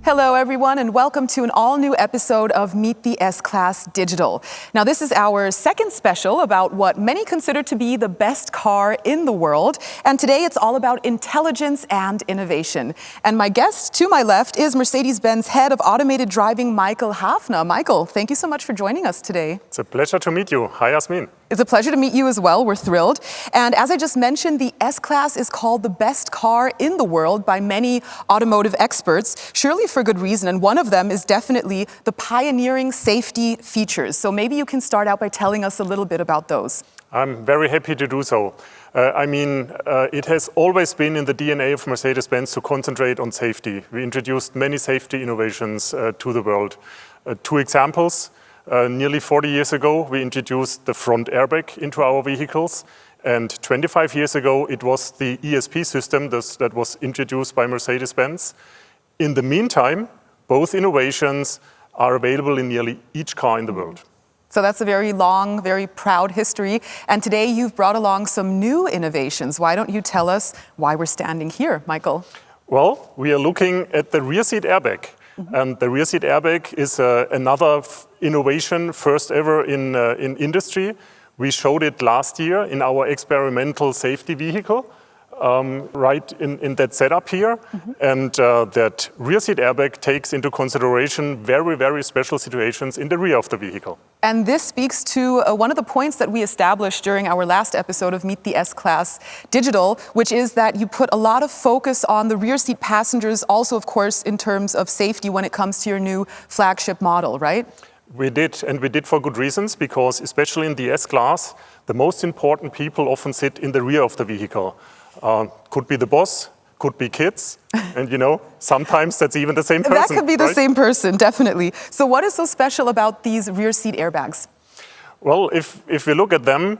Hello everyone and welcome to an all-new episode of Meet the S-Class Digital. Now this is our second special about what many consider to be the best car in the world, and today it's all about intelligence and innovation. And my guest to my left is Mercedes-Benz Head of Automated Driving, Michael Hafner. Michael, thank you so much for joining us today. It's a pleasure to meet you. Hi, Yasmin. It's a pleasure to meet you as well. We're thrilled. And as I just mentioned, the S-Class is called the best car in the world by many automotive experts, surely for good reason. And one of them is definitely the pioneering safety features. So maybe you can start out by telling us a little bit about those. I'm very happy to do so. It has always been in the DNA of Mercedes-Benz to concentrate on safety. We introduced many safety innovations to the world. Two examples. Nearly 40 years ago, we introduced the front airbag into our vehicles. And 25 years ago, it was the ESP system that was introduced by Mercedes-Benz. In the meantime, both innovations are available in nearly each car in the world. So that's a very long, very proud history. And today you've brought along some new innovations. Why don't you tell us why we're standing here, Michael? Well, we are looking at the rear seat airbag. And the rear seat airbag is another innovation, first ever in industry. We showed it last year in our experimental safety vehicle, right in that setup here. And that rear seat airbag takes into consideration very, very special situations in the rear of the vehicle. And this speaks to one of the points that we established during our last episode of Meet the S-Class Digital, which is that you put a lot of focus on the rear seat passengers, also, of course, in terms of safety when it comes to your new flagship model, right? We did, and we did for good reasons, because especially in the S-Class, the most important people often sit in the rear of the vehicle. Could be the boss, could be kids, and sometimes that's even the same person. That could be the right? same person, definitely. So what is so special about these rear seat airbags? Well, if we look at them,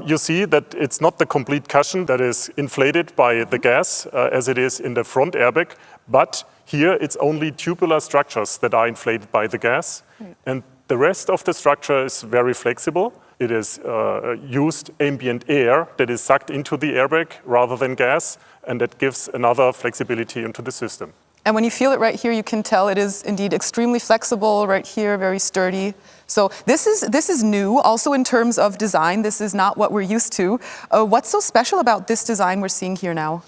you see that it's not the complete cushion that is inflated by the gas as it is in the front airbag, but here it's only tubular structures that are inflated by the gas. Right. And the rest of the structure is very flexible. It is used ambient air that is sucked into the airbag rather than gas, and that gives another flexibility into the system. And when you feel it right here, you can tell it is indeed extremely flexible right here, very sturdy. So this is new, also in terms of design. This is not what we're used to. What's so special about this design we're seeing here now?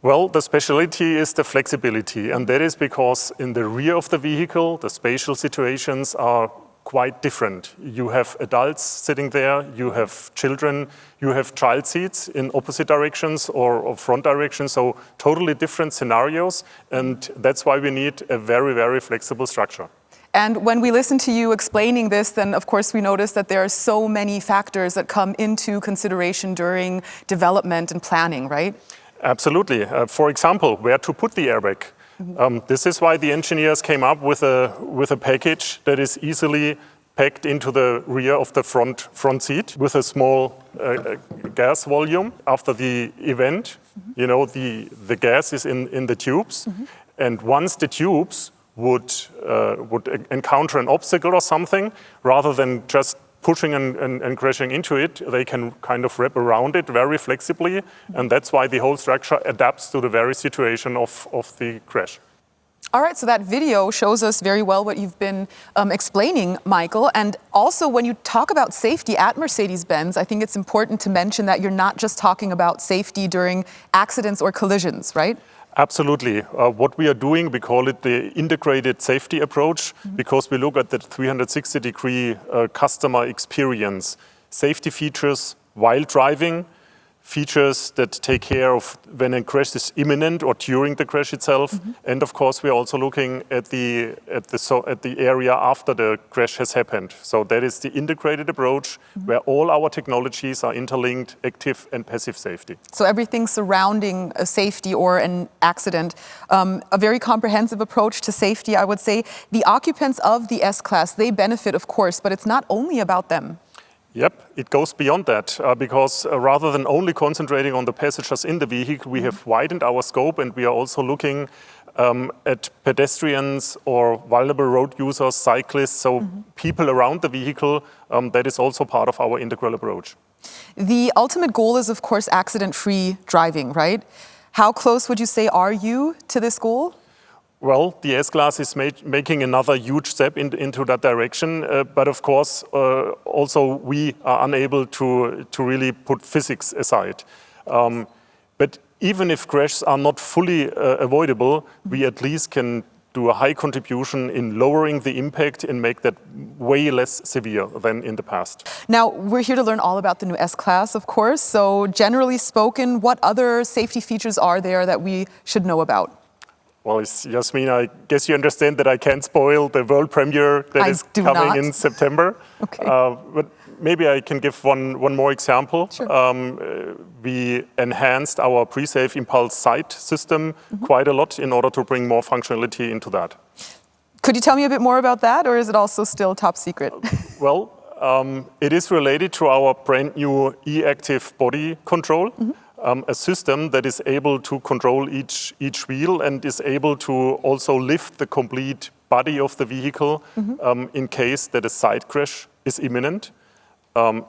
Well, the speciality is the flexibility, and that is because in the rear of the vehicle, the spatial situations are quite different. You have adults sitting there, you have children, you have child seats in opposite directions or front directions, so totally different scenarios, and that's why we need a very, very flexible structure. And when we listen to you explaining this, then of course we notice that there are so many factors that come into consideration during development and planning, right? Absolutely. For example, where to put the airbag. This is why the engineers came up with a package that is easily packed into the rear of the front seat with a small gas volume. After the event, the gas is in the tubes, and once the tubes would encounter an obstacle or something, rather than just pushing and crashing into it, they can kind of wrap around it very flexibly, and that's why the whole structure adapts to the very situation of the crash. All right, so that video shows us very well what you've been explaining, Michael. And also when you talk about safety at Mercedes-Benz, I think it's important to mention that you're not just talking about safety during accidents or collisions, right? Absolutely. What we are doing, we call it the integrated safety approach, because we look at the 360-degree customer experience. Safety features while driving, features that take care of when a crash is imminent or during the crash itself. And of course, we're also looking at the area after the crash has happened. So that is the integrated approach where all our technologies are interlinked, active and passive safety. So everything surrounding a safety or an accident, a very comprehensive approach to safety, I would say. The occupants of the S-Class, they benefit, of course, but it's not only about them. Yep, it goes beyond that, because rather than only concentrating on the passengers in the vehicle, we have widened our scope, and we are also looking at pedestrians or vulnerable road users, cyclists, so people around the vehicle. That is also part of our integral approach. The ultimate goal is, of course, accident-free driving, right? How close would you say are you to this goal? Well, the S-Class is making another huge step into that direction, but of course, also we are unable to really put physics aside. But even if crashes are not fully avoidable, we at least can do a high contribution in lowering the impact and make that way less severe than in the past. Now, we're here to learn all about the new S-Class, of course. So generally spoken, what other safety features are there that we should know about? Well, Yasmin, I guess you understand that I can't spoil the world premiere that is coming in September. Okay. But maybe I can give one more example. Sure. We enhanced our pre-safe impulse sight system quite a lot in order to bring more functionality into that. Could you tell me a bit more about that, or is it also still top secret? Well, it is related to our brand new e-active body control. A system that is able to control each wheel and is able to also lift the complete body of the vehicle in case that a side crash is imminent.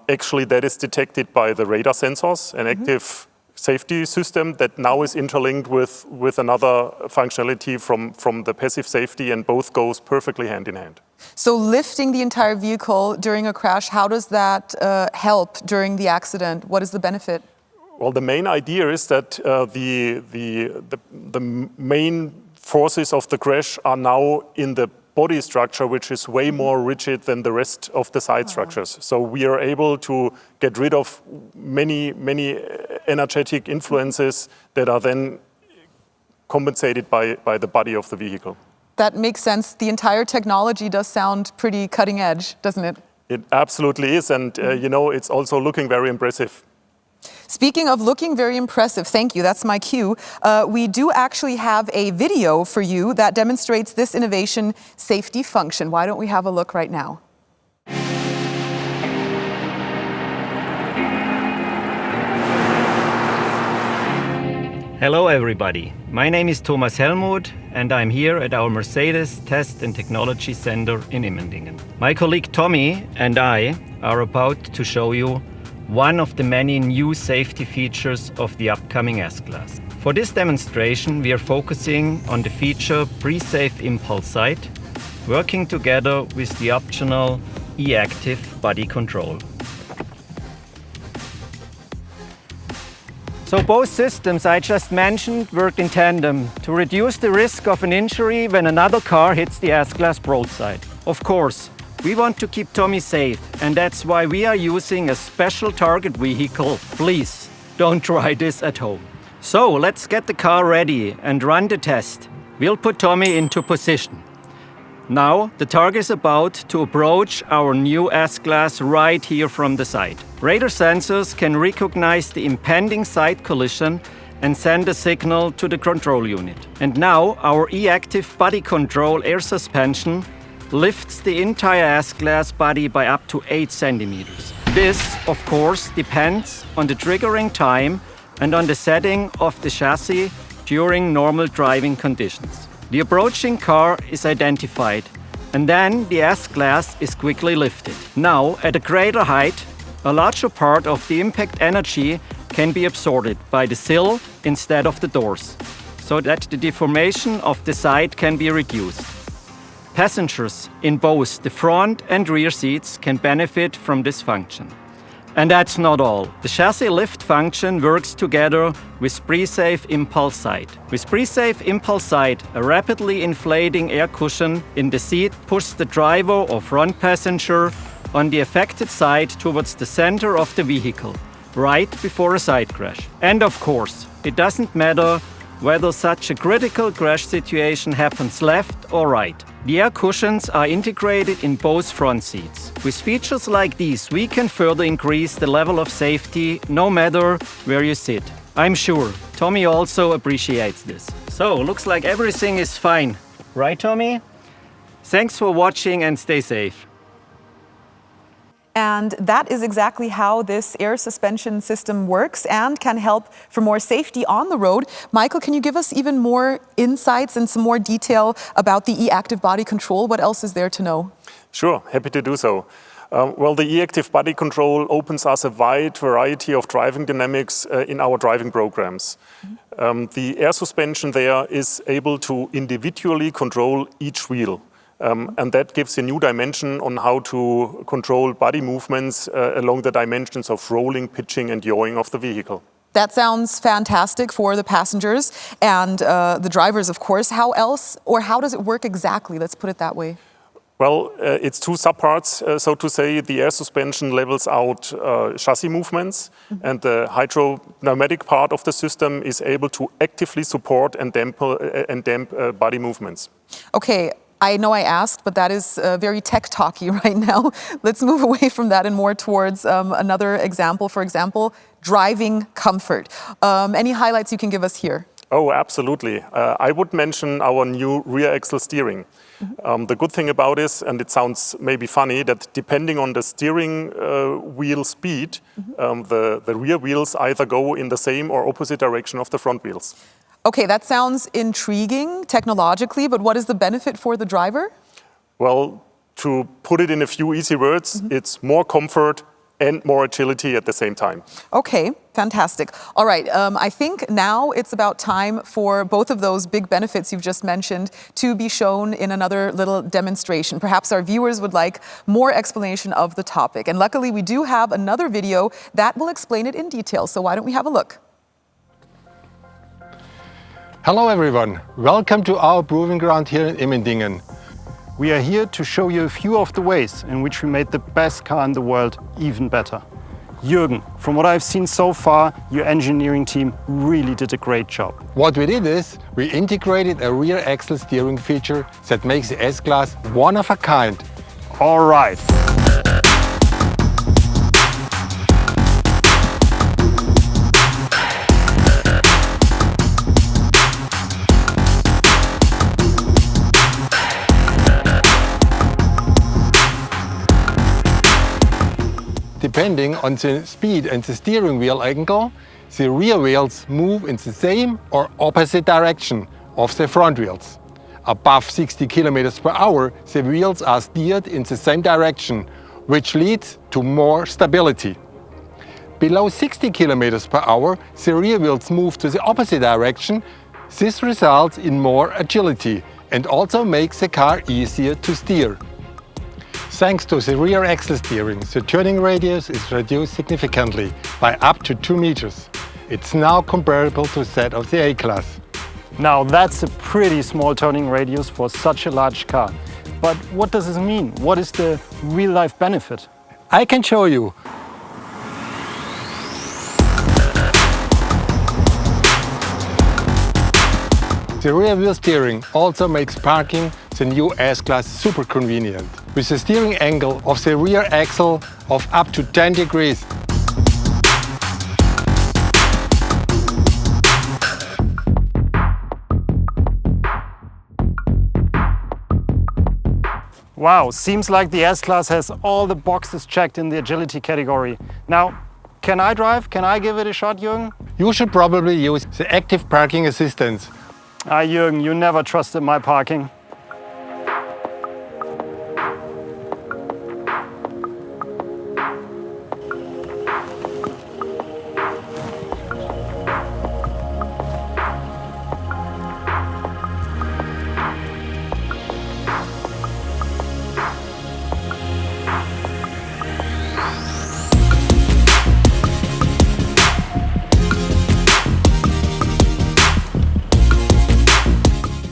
Actually, that is detected by the radar sensors, an active safety system that now is interlinked with another functionality from the passive safety, and both goes perfectly hand in hand. So lifting the entire vehicle during a crash, how does that help during the accident? What is the benefit? Well, the main idea is that the main forces of the crash are now in the body structure, which is way more rigid than the rest of the side structures. So we are able to get rid of many energetic influences that are then compensated by the body of the vehicle. That makes sense. The entire technology does sound pretty cutting edge, doesn't it? It absolutely is, and you know, it's also looking very impressive. Speaking of looking very impressive, thank you, that's my cue. We do actually have a video for you that demonstrates this innovation safety function. Why don't we have a look right now? Hello everybody, my name is Thomas Helmuth and I'm here at our Mercedes Test and Technology Center in Immendingen. My colleague Tommy and I are about to show you one of the many new safety features of the upcoming S-Class. For this demonstration, we are focusing on the feature Pre-Safe Impulse Sight, working together with the optional e-active body control. So both systems I just mentioned work in tandem to reduce the risk of an injury when another car hits the S-Class broadside. Of course, we want to keep Tommy safe, and that's why we are using a special target vehicle. Please, don't try this at home. So, let's get the car ready and run the test. We'll put Tommy into position. Now, the target is about to approach our new S-Class right here from the side. Radar sensors can recognize the impending side collision and send a signal to the control unit. And now, our e-active body control air suspension lifts the entire S-Class body by up to 8 centimeters. This, of course, depends on the triggering time and on the setting of the chassis during normal driving conditions. The approaching car is identified, and then the S-Class is quickly lifted. Now, at a greater height, a larger part of the impact energy can be absorbed by the sill instead of the doors, so that the deformation of the side can be reduced. Passengers in both the front and rear seats can benefit from this function. And that's not all. The chassis lift function works together with Pre-Safe Impulse Sight. With Pre-Safe Impulse Sight, a rapidly inflating air cushion in the seat pushes the driver or front passenger on the affected side towards the center of the vehicle, right before a side crash. And of course, it doesn't matter whether such a critical crash situation happens left or right. The air cushions are integrated in both front seats. With features like these, we can further increase the level of safety no matter where you sit. I'm sure Tommy also appreciates this. So, looks like everything is fine. Right, Tommy? Thanks for watching and stay safe. And that is exactly how this air suspension system works and can help for more safety on the road. Michael, can you give us even more insights and some more detail about the e-active body control? What else is there to know? Sure, happy to do so. Well, the e-active body control opens us a wide variety of driving dynamics in our driving programs. The air suspension there is able to individually control each wheel. And that gives a new dimension on how to control body movements along the dimensions of rolling, pitching, and yawing of the vehicle. That sounds fantastic for the passengers and the drivers, of course. How else, or how does it work exactly? Let's put it that way. Well, it's two subparts, so to say. The air suspension levels out chassis movements, and the hydropneumatic part of the system is able to actively support and damp body movements. Okay, I know I asked, but that is very tech-talky right now. Let's move away from that and more towards another example. For example, driving comfort. Any highlights you can give us here? Oh, absolutely. I would mention our new rear axle steering. The good thing about this, and it sounds maybe funny, that depending on the steering wheel speed, the rear wheels either go in the same or opposite direction of the front wheels. Okay, that sounds intriguing technologically, but what is the benefit for the driver? Well, to put it in a few easy words, it's more comfort and more agility at the same time. Okay, fantastic. All right, I think now it's about time for both of those big benefits you've just mentioned to be shown in another little demonstration. Perhaps our viewers would like more explanation of the topic. And luckily, we do have another video that will explain it in detail. So why don't we have a look? Hello everyone, welcome to our proving ground here in Immendingen. We are here to show you a few of the ways in which we made the best car in the world even better. Jürgen, from what I've seen so far, your engineering team really did a great job. What we did is, we integrated a rear axle steering feature that makes the S-Class one of a kind. All right. Depending on the speed and the steering wheel angle, the rear wheels move in the same or opposite direction of the front wheels. Above 60 km per hour, the wheels are steered in the same direction, which leads to more stability. Below 60 km per hour, the rear wheels move to the opposite direction. This results in more agility and also makes the car easier to steer. Thanks to the rear axle steering, the turning radius is reduced significantly by up to 2 meters. It's now comparable to that of the A-Class. Now that's a pretty small turning radius for such a large car. But what does this mean? What is the real-life benefit? I can show you. The rear wheel steering also makes parking the new S-Class super convenient, with a steering angle of the rear axle of up to 10 degrees. Wow, seems like the S-Class has all the boxes checked in the agility category. Now, can I drive? Can I give it a shot, Jürgen? You should probably use the active parking assistance. Ah, Jürgen, you never trusted my parking.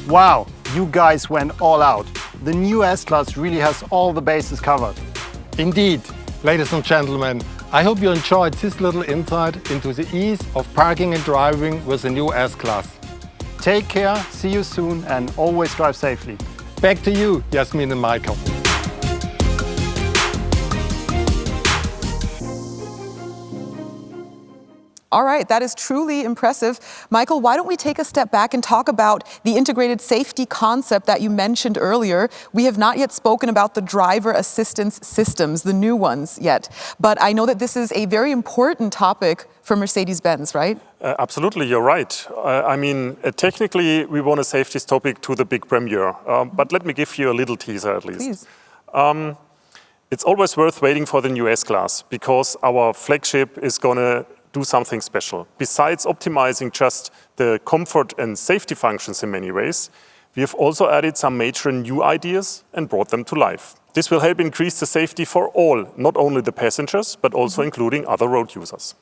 Wow, you guys went all out. The new S-Class really has all the bases covered. Indeed, ladies and gentlemen, I hope you enjoyed this little insight into the ease of parking and driving with the new S-Class. Take care, see you soon, and always drive safely. Back to you, Jasmin and Michael. All right, that is truly impressive. Michael, why don't we take a step back and talk about the integrated safety concept that you mentioned earlier. We have not yet spoken about the driver assistance systems, the new ones yet. But I know that this is a very important topic for Mercedes-Benz, right? Absolutely, you're right. I mean, technically, we want to save this topic to the big premiere. But let me give you a little teaser at least. Please. It's always worth waiting for the new S-Class because our flagship is going to do something special. Besides optimizing just the comfort and safety functions in many ways, we have also added some major new ideas and brought them to life. This will help increase the safety for all, not only the passengers, but also including other road users.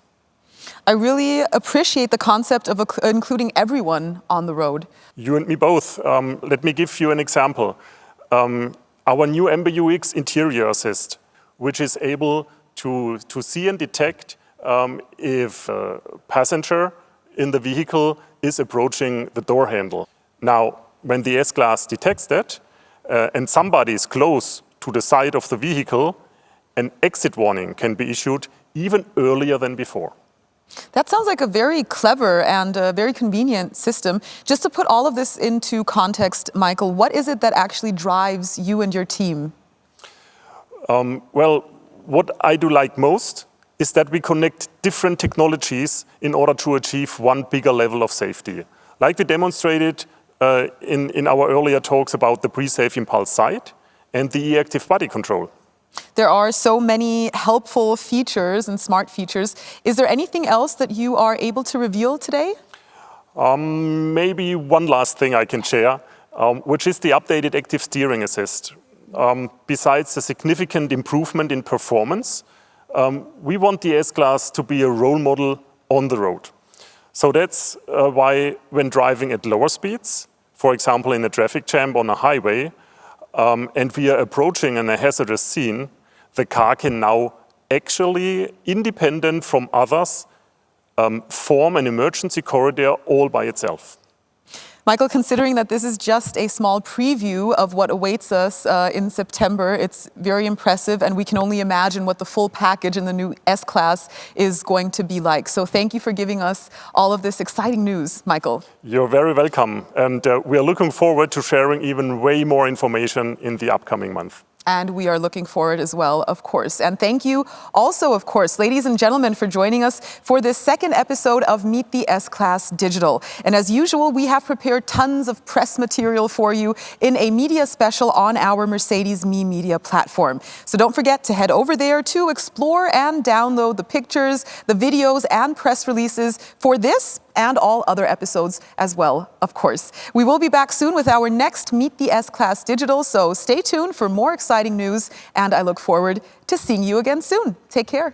I really appreciate the concept of including everyone on the road. You and me both. Let me give you an example. Our new MBUX interior assist, which is able to see and detect if a passenger in the vehicle is approaching the door handle. Now, when the S-Class detects that and somebody is close to the side of the vehicle, an exit warning can be issued even earlier than before. That sounds like a very clever and a very convenient system. Just to put all of this into context, Michael, what is it that actually drives you and your team? Well, what I do like most is that we connect different technologies in order to achieve one bigger level of safety. Like we demonstrated in our earlier talks about the pre-safe impulse sight and the e-active body control. There are so many helpful features and smart features. Is there anything else that you are able to reveal today? Maybe one last thing I can share, which is the updated active steering assist. Besides the significant improvement in performance, we want the S-Class to be a role model on the road. So that's why when driving at lower speeds, for example in a traffic jam on a highway, and we are approaching a hazardous scene, the car can now actually, independent from others, form an emergency corridor all by itself. Michael, considering that this is just a small preview of what awaits us in September, it's very impressive, and we can only imagine what the full package in the new S-Class is going to be like. So thank you for giving us all of this exciting news, Michael. You're very welcome, and we are looking forward to sharing even way more information in the upcoming month. And we are looking forward as well, of course. And thank you also, of course, ladies and gentlemen, for joining us for this second episode of Meet the S-Class Digital. And as usual, we have prepared tons of press material for you in a media special on our Mercedes Me Media platform. So don't forget to head over there to explore and download the pictures, the videos, and press releases for this and all other episodes as well, of course. We will be back soon with our next Meet the S-Class Digital, so stay tuned for more exciting news, and I look forward to seeing you again soon. Take care.